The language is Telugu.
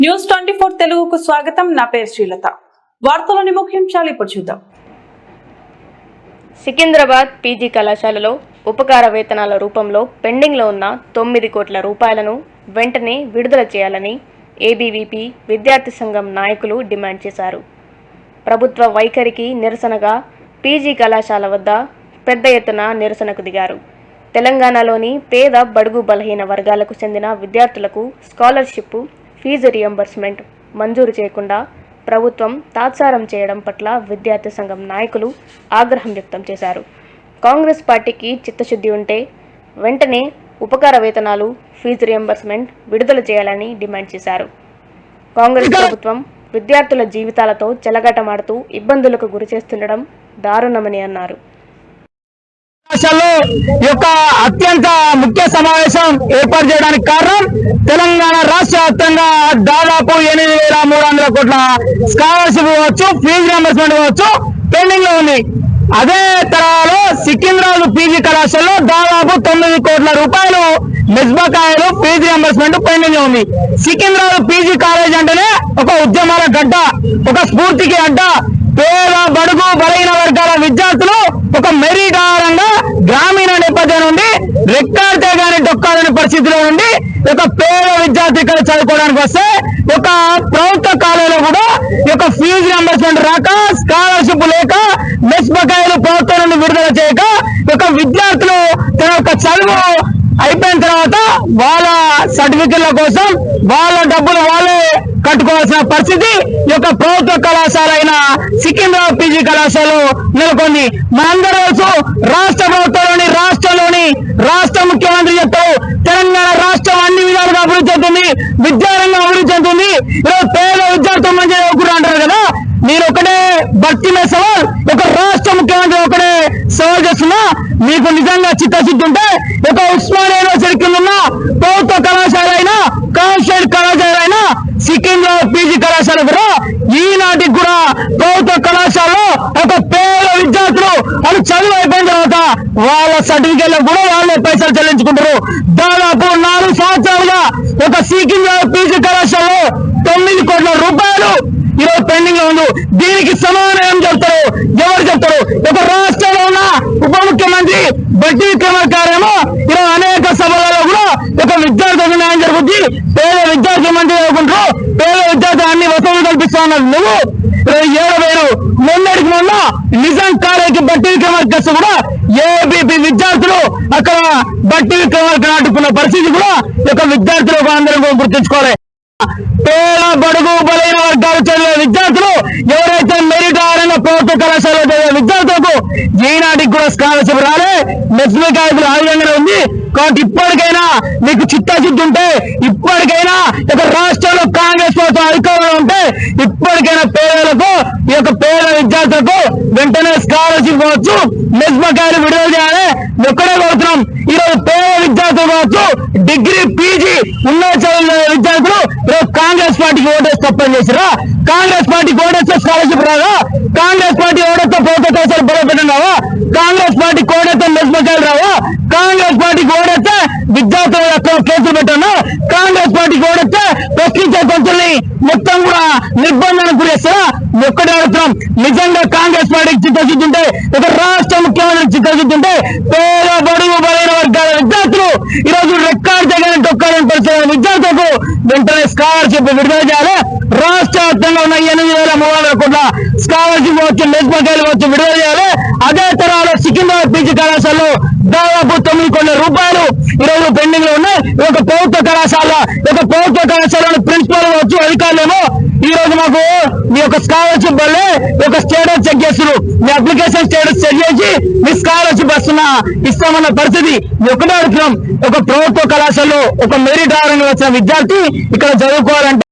న్యూస్ 24 తెలుగుకు స్వాగతం. నా పేరు శ్రీలత. వార్తలోని ముఖ్యాంశాలు ఇప్పుడు చూద్దాం. సికింద్రాబాద్ పీజీ కళాశాలలో ఉపకార వేతనాల రూపంలో పెండింగ్లో ఉన్న 9 కోట్ల రూపాయలను వెంటనే విడుదల చేయాలని ఏబీవీపీ విద్యార్థి సంఘం నాయకులు డిమాండ్ చేశారు. ప్రభుత్వ వైఖరికి నిరసనగా పీజీ కళాశాల వద్ద పెద్ద ఎత్తున నిరసనకు దిగారు. తెలంగాణలోని పేద బడుగు బలహీన వర్గాలకు చెందిన విద్యార్థులకు స్కాలర్షిప్ ఫీజు రియంబర్స్మెంట్ మంజూరు చేయకుండా ప్రభుత్వం తాత్సారం చేయడం పట్ల విద్యార్థి సంఘం నాయకులు ఆగ్రహం వ్యక్తం చేశారు. కాంగ్రెస్ పార్టీకి చిత్తశుద్ధి ఉంటే వెంటనే ఉపకార వేతనాలు ఫీజు రియంబర్స్మెంట్ విడుదల చేయాలని డిమాండ్ చేశారు. కాంగ్రెస్ ప్రభుత్వం విద్యార్థుల జీవితాలతో చెలగాటమాడుతూ ఇబ్బందులకు గురి చేస్తుండడం దారుణమని అన్నారు. అత్యంత ముఖ్య సమావేశం ఏర్పాటు చేయడానికి కారణం తెలంగాణ రాష్ట్ర వ్యాప్తంగా దాదాపు 8,300 కోట్ల స్కాలర్షిప్ కావచ్చు, ఫీజు రియంబర్స్మెంట్ కావచ్చు పెండింగ్ లో ఉంది. అదే తరహాలో సికింద్రాబాద్ పీజీ కళాశాలలో దాదాపు 9 కోట్ల రూపాయలు నిస్బకాయలు ఫీజు రియంబర్స్మెంట్ పెండింగ్ ఉంది. సికింద్రాబాద్ పీజీ కాలేజ్ అంటేనే ఒక ఉద్యమాల గడ్డ, ఒక స్ఫూర్తికి అడ్డ. పేద బడుగు బలహీన వర్గాల విద్యార్థులు ఒక మెరిట్ ఆధారంగా గ్రామీణ నేపథ్యం నుండి రెక్కాడితే గాని డొక్కాలని పరిస్థితిలో ఉండి ఒక పేద విద్యార్థి ఇక్కడ చదువుకోవడానికి వస్తే ఒక ప్రభుత్వ కాలేజీలో కూడా ఒక ఫీజు రియంబర్స్మెంట్ రాక, స్కాలర్షిప్ లేక, మెస్ బకాయిలు ప్రభుత్వం నుండి విడుదల చేయక ఒక విద్యార్థులు తన యొక్క చదువు అయిపోయిన తర్వాత వాళ్ళ సర్టిఫికెట్ల కోసం వాళ్ళ డబ్బులు వాళ్ళే కట్టుకోవాల్సిన పరిస్థితి ఈ యొక్క ప్రభుత్వ కళాశాల అయిన సికింద్రాబాద్ పీజీ కళాశాలలో నెలకొంది. మనందరూ తెలుసు, రాష్ట్ర ప్రభుత్వంలోని రాష్ట్ర ముఖ్యమంత్రి చెప్తారు తెలంగాణ రాష్ట్రం అన్ని విధాలుగా అభివృద్ధి చెందుతుంది, విద్యారంగం అభివృద్ధి చెందుతుంది. ఈరోజు పేద విద్యార్థులు మంచిగా చదువుకుంటూ అంటారు కదా. మీరు ఒకటే భక్తి మీద సవాల్, ఒక రాష్ట్ర ముఖ్యమంత్రి ఒకటే సవాల్ చేస్తున్నా, మీకు నిజంగా చిత్తశుద్ధి ఉంటే ఒక ఉస్మానియా యూనివర్సిటీ కింద ఉన్న ప్రభుత్వ కళాశాల అయినా, కాన్స్టిట్యూట్ కళాశాల అయినా, సికింద్రాబాద్ పీజీ కళాశాల కూడా ఈనాటికి కూడా ప్రభుత్వ కళాశాలలో ఒక పేద విద్యార్థులు అది చదువు అయిపోయిన తర్వాత వాళ్ళ సర్టిఫికేట్లకు కూడా వాళ్ళే పైసలు చెల్లించుకుంటారు. దాదాపు 4 సంవత్సరాలుగా ఒక సికింద్రాబాద్ పీజీ కళాశాలలో 9 కోట్ల రూపాయలు ఈరోజు పెండింగ్ లో ఉంది. దీనికి సమాధానం చెప్తారు, ఎవరు చెప్తారు? ఒక రాష్ట్రంలో ఉన్న ఉప ముఖ్యమంత్రి బట్టి విక్రమార్కేమో ఈరోజు అనేక సభలలో కూడా ఒక విద్యార్థులకు న్యాయం జరుగుతుంది, పేద విద్యార్థులు మంచిగా చదువుకుంటారు, పేద విద్యార్థులు అన్ని వసతులు కల్పిస్తా ఉన్నారు. నువ్వు 7,000 మొన్నటికి మొన్న నిజాం కాలేజీకి బట్టి విక్రమార్కే కూడా ఏబీపీ విద్యార్థులు అక్కడ బట్టి విక్రమార్కే నాటుకున్న పరిస్థితి కూడా ఒక విద్యార్థులకు అందరం గుర్తుంచుకోవాలి. పేద బడుగు బలైన వర్గాలు చదివే విద్యార్థులు ఎవరైతే మెరిట్ ఆధారంగా ప్రభుత్వ కళాశాలలో చదివే విద్యార్థులకు ఈనాటికి కూడా స్కాలర్షిప్ రాలే, మెస్మికాయకులు ఆ విధంగానే ఉంది. కాబట్టి ఇప్పటికైనా మీకు చిత్తశుద్ధి ఉంటే, ఇప్పటికైనా ఒక రాష్ట్రంలో కాంగ్రెస్ ప్రభుత్వం అధికారంలో ఉంటే ఇప్పటికైనా పేదలకు ఈ యొక్క పేద విద్యార్థులకు వెంటనే స్కాలర్షిప్ కావచ్చు, మెస్మకాయలు విడుదల చేయాలి. ఎక్కడే కోరుతున్నాం. ఈరోజు పేద విద్యార్థులు కావచ్చు, డిగ్రీ పీజీ ఉన్న చదివిన విద్యార్థులు కాంగ్రెస్ పార్టీకి ఓటేసి తప్పని చేసిరా? కాంగ్రెస్ పార్టీకి ఓటేస్తే స్కాలర్షిప్ రాదా? కాంగ్రెస్ పార్టీ ఓటేస్తే ప్రభుత్వ కళాశాల బలపెట్టడం రావా? కాంగ్రెస్ పార్టీకి ఓటేస్తే మెస్మకాయలు రావా? కాంగ్రెస్ పార్టీకి ఓడేస్తే విద్యార్థుల యొక్క కేసులు పెట్టాను. కాంగ్రెస్ పార్టీకి ఓడేస్తే ప్రశ్నించే కొంచెల్ని మొత్తం కూడా నిర్బంధానికి గురేస్తారా? ఒక్కటే అడుగుతున్నాం, నిజంగా కాంగ్రెస్ పార్టీకి చిత్తశుద్ధి ఉంటే, ఒక రాష్ట్ర ముఖ్యమంత్రికి చిత్తశుద్ధి ఉంటే పేద బడుగు బలైన వర్గాల విద్యార్థులు ఈరోజు రెక్కాడితే కానీ డొక్కాలని పరిస్థితి విద్యార్థులకు వెంటనే స్కాలర్షిప్ విడుదల చేయాలి. రాష్ట్ర వ్యాప్తంగా ఉన్న 8,300 కోట్ల స్కాలర్షిప్ వచ్చి మెస్మకాయలు వచ్చి విడుదల చేయాలి. అదే తరహాలో సికింద్రాబాద్ పీజీ కళాశాలలో దాదాపు 9 కోట్ల రూపాయలు ఈరోజు పెండింగ్ లో ఉన్నాయి. ఒక ప్రభుత్వ కళాశాలలో ప్రిన్సిపల్ కావచ్చు, అధికారులేమో ఈ రోజు మాకు మీ యొక్క స్కాలర్షిప్ వల్లే ఒక స్టేటస్ చెక్ చేస్తున్నారు, మీ అప్లికేషన్ స్టేటస్ చెక్ చేసి మీ స్కాలర్షిప్ ఇస్తామన్న పరిస్థితి. ఒకటే అడుగుతున్నాం, ఒక ప్రభుత్వ కళాశాలలో ఒక మెరిట్ ఆధారంగా వచ్చిన విద్యార్థి ఇక్కడ చదువుకోవాలంటే